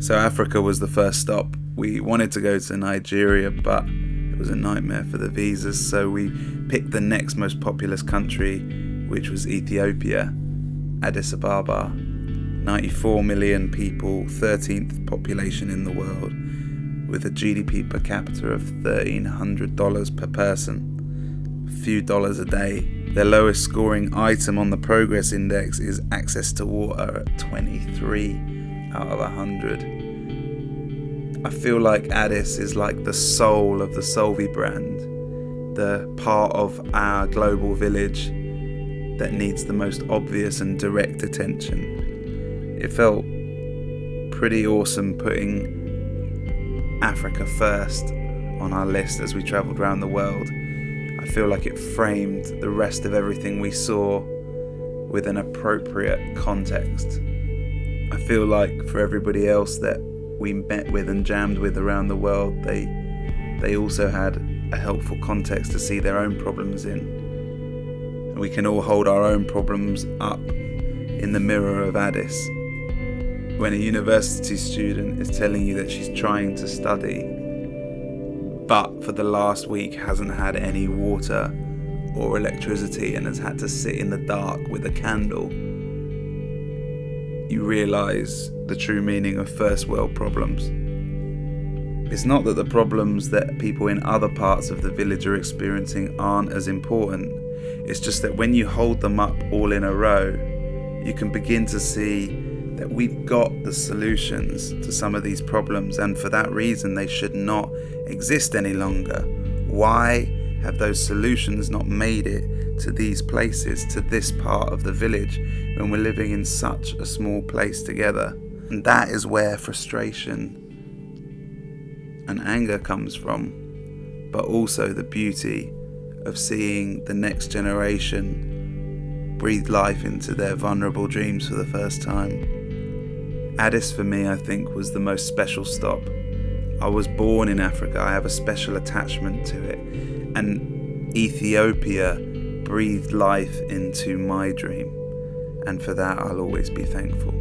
So Africa was the first stop. We wanted to go to Nigeria, but it was a nightmare for the visas, so we picked the next most populous country, which was Ethiopia, Addis Ababa. 94 million people, 13th population in the world, with a GDP per capita of $1,300 per person, a few dollars a day. Their lowest scoring item on the Progress Index is access to water at 23 out of 100. I feel like Addis is like the soul of the Solvi brand, the part of our global village that needs the most obvious and direct attention. It felt pretty awesome putting Africa first on our list as we travelled around the world. I feel like it framed the rest of everything we saw with an appropriate context. I feel like for everybody else that we met with and jammed with around the world, they also had a helpful context to see their own problems in. And we can all hold our own problems up in the mirror of Addis. When a university student is telling you that she's trying to study, but for the last week hasn't had any water or electricity and has had to sit in the dark with a candle, you realise the true meaning of first world problems. It's not that the problems that people in other parts of the village are experiencing aren't as important. It's just that when you hold them up all in a row, you can begin to see that we've got the solutions to some of these problems, and for that reason they should not exist any longer. Why have those solutions not made it to these places, to this part of the village, when we're living in such a small place together? And that is where frustration and anger comes from, but also the beauty of seeing the next generation breathe life into their vulnerable dreams for the first time. Addis for me, I think, was the most special stop. I was born in Africa, I have a special attachment to it, and Ethiopia breathed life into my dream, and for that I'll always be thankful.